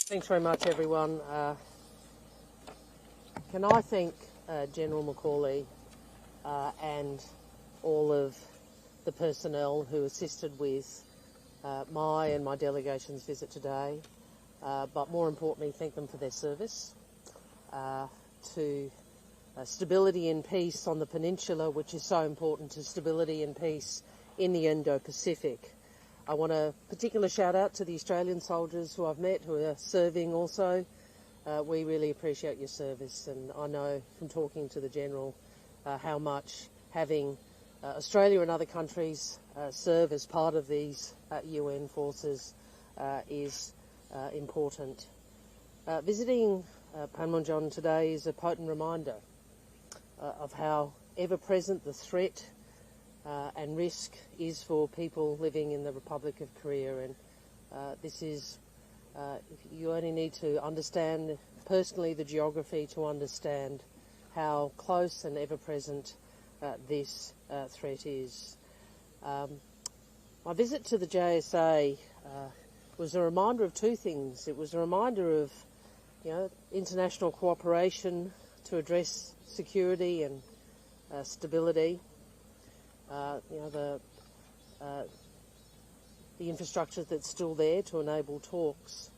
Thanks very much, everyone. Can I thank General Macaulay and all of the personnel who assisted with my and my delegation's visit today, but more importantly, thank them for their service to stability and peace on the peninsula, which is so important to stability and peace in the Indo-Pacific. I want a particular shout out to the Australian soldiers who I've met who are serving also. We really appreciate your service, and I know from talking to the General how much having Australia and other countries serve as part of these UN forces is important. Visiting Panmunjom today is a potent reminder of how ever-present the threat and risk is for people living in the Republic of Korea, and this is, you only need to understand personally the geography to understand how close and ever-present this threat is. My visit to the JSA was a reminder of two things. It was a reminder of, international cooperation to address security and stability. The infrastructure that's still there to enable talks.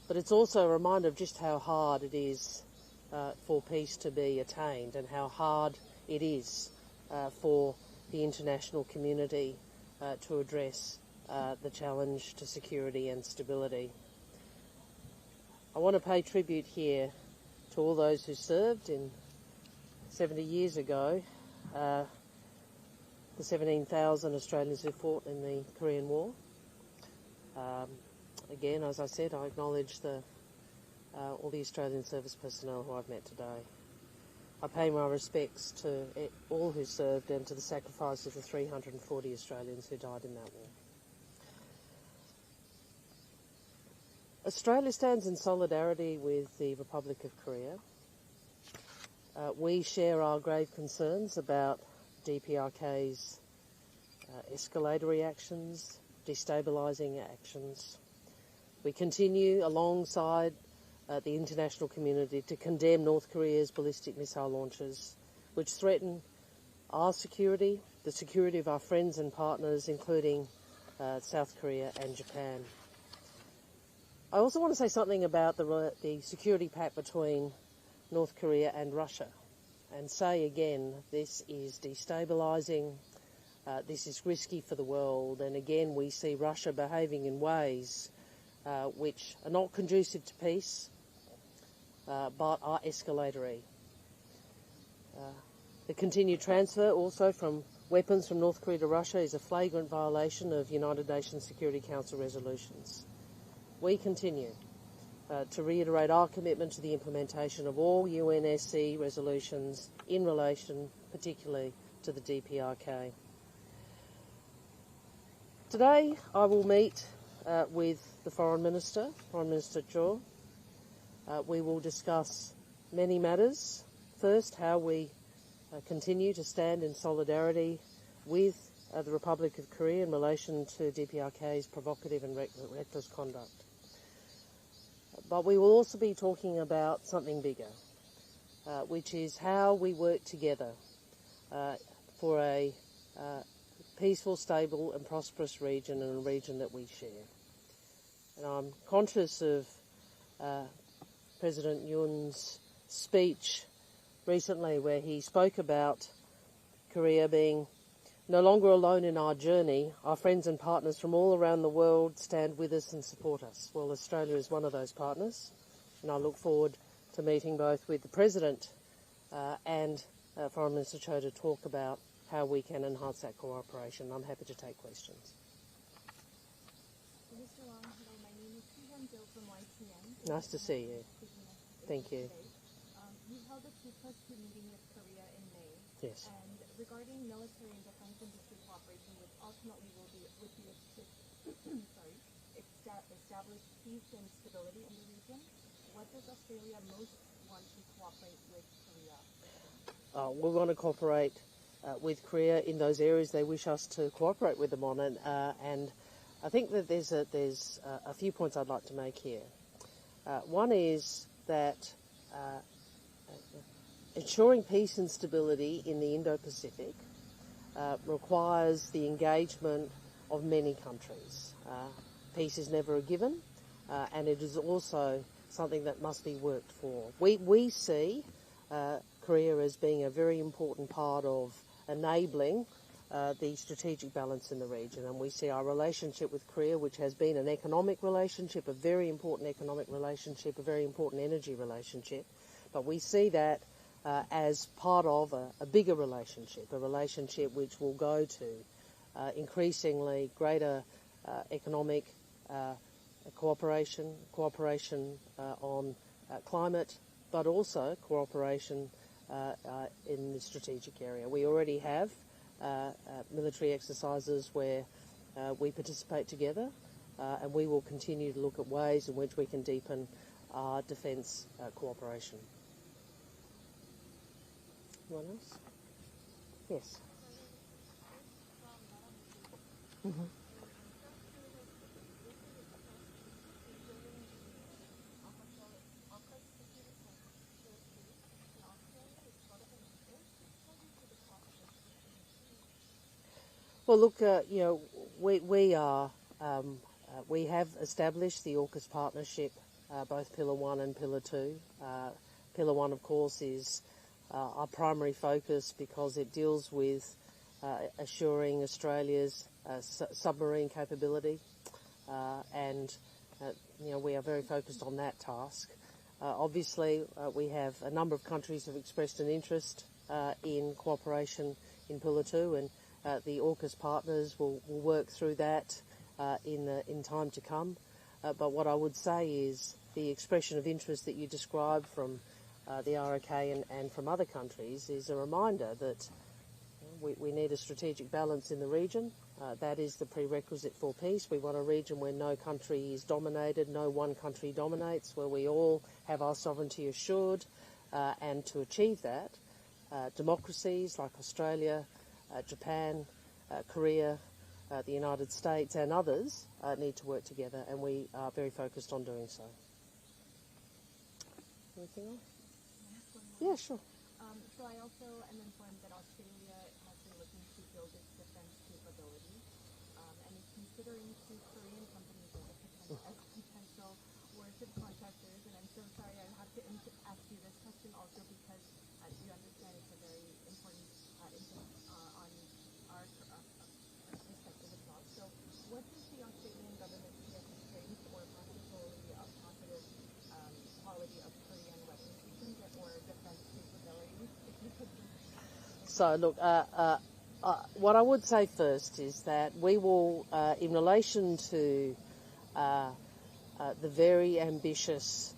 But it's also a reminder of just how hard it is for peace to be attained, and how hard it is for the international community to address the challenge to security and stability. I want to pay tribute here to all those who served in 70 years ago, the 17,000 Australians who fought in the Korean War. Again, as I said, I acknowledge all the Australian service personnel who I've met today. I pay my respects to all who served and to the sacrifice of the 340 Australians who died in that war. Australia stands in solidarity with the Republic of Korea. We share our grave concerns about DPRK's escalatory actions, destabilising actions. We continue alongside the international community to condemn North Korea's ballistic missile launches, which threaten our security, the security of our friends and partners, including South Korea and Japan. I also want to say something about the security pact between North Korea and Russia, and say again, this is destabilising, this is risky for the world, and again we see Russia behaving in ways which are not conducive to peace, but are escalatory. The continued transfer also from weapons from North Korea to Russia is a flagrant violation of United Nations Security Council resolutions. We continue to reiterate our commitment to the implementation of all UNSC resolutions in relation particularly to the DPRK. Today I will meet with the Foreign Minister, Foreign Minister Cho. We will discuss many matters. First, how we continue to stand in solidarity with the Republic of Korea in relation to DPRK's provocative and reckless conduct. But we will also be talking about something bigger, which is how we work together for a peaceful, stable and prosperous region, and a region that we share. And I'm conscious of President Yoon's speech recently, where he spoke about Korea being no longer alone in our journey. Our friends and partners from all around the world stand with us and support us. Well, Australia is one of those partners, and I look forward to meeting both with the President and Foreign Minister Cho to talk about how we can enhance that cooperation. I'm happy to take questions. Mr. Wong, hello, my name is Jill from YTN. Nice to see you. Thank you. You held a 2+2 meeting with Korea in May. Yes. And regarding military and defense industry cooperation, which ultimately would be establish peace and stability in the region, what does Australia most want to cooperate with Korea? We want to cooperate with Korea in those areas they wish us to cooperate with them on, and I think that there's a few points I'd like to make here. One is that ensuring peace and stability in the Indo-Pacific requires the engagement of many countries. Peace is never a given, and it is also something that must be worked for. We see Korea as being a very important part of enabling the strategic balance in the region, and we see our relationship with Korea, which has been an economic relationship, a very important economic relationship, a very important energy relationship, but we see that as part of a bigger relationship, a relationship which will go to increasingly greater economic cooperation on climate, but also cooperation in the strategic area. We already have military exercises where we participate together, and we will continue to look at ways in which we can deepen our defence cooperation. Anyone else? Yes. Mm-hmm. Well, look, we have established the Orcus Partnership, both Pillar 1 and Pillar 2. Pillar 1, of course, is our primary focus because it deals with assuring Australia's submarine capability, and we are very focused on that task. Obviously, we have a number of countries who have expressed an interest in cooperation in Pillar 2, and the Orcus partners will work through that in time to come. But what I would say is the expression of interest that you described from the ROK and from other countries is a reminder that we need a strategic balance in the region. That is the prerequisite for peace. We want a region where no country is dominated, no one country dominates, where we all have our sovereignty assured. And to achieve that, democracies like Australia, Japan, Korea, the United States and others need to work together, and we are very focused on doing so. Anything else? Yeah, sure. So I also am informed that Australia has been looking to build its defence capability and is considering two Korean companies as potential worship contractors. And I'm so sorry I have to ask you this question also because you understand it's a very important impact on our perspective as well. So what does the Australian government see as the strength or possibly a positive quality of Korean weapon systems or defence capabilities? If you could just... So, look, what I would say first is that we will, in relation to the very ambitious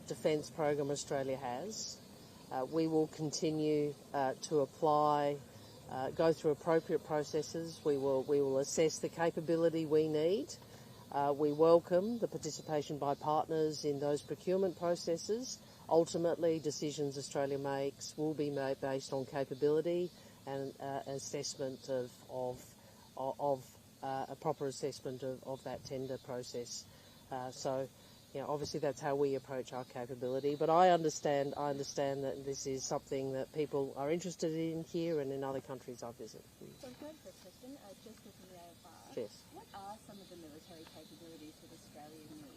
defence program Australia has, we will continue to apply, go through appropriate processes. We will assess the capability we need. We welcome the participation by partners in those procurement processes. Ultimately, decisions Australia makes will be made based on capability and assessment of a proper assessment of that tender process. So, obviously that's how we approach our capability. But I understand that this is something that people are interested in here and in other countries I visit. So good for Kristen, just looking at Yes. what are some of the military capabilities that Australia needs?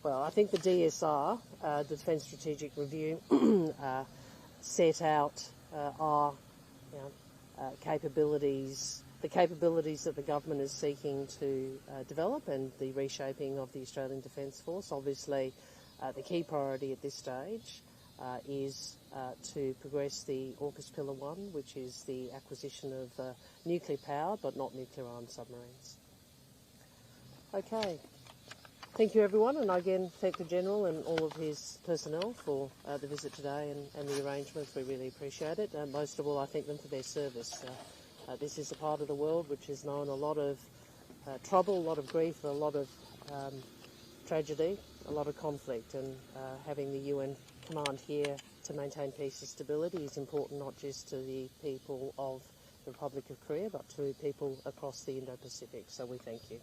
Well, I think the DSR, the Defence Strategic Review, set out our capabilities, the capabilities that the government is seeking to develop and the reshaping of the Australian Defence Force. Obviously, the key priority at this stage is to progress the Orcus Pillar 1, which is the acquisition of nuclear-powered but not nuclear-armed submarines. Okay. Thank you, everyone, and I again thank the General and all of his personnel for the visit today and the arrangements. We really appreciate it. And most of all, I thank them for their service. This is a part of the world which has known a lot of trouble, a lot of grief, a lot of tragedy, a lot of conflict, and having the UN command here to maintain peace and stability is important not just to the people of the Republic of Korea, but to people across the Indo-Pacific. So we thank you.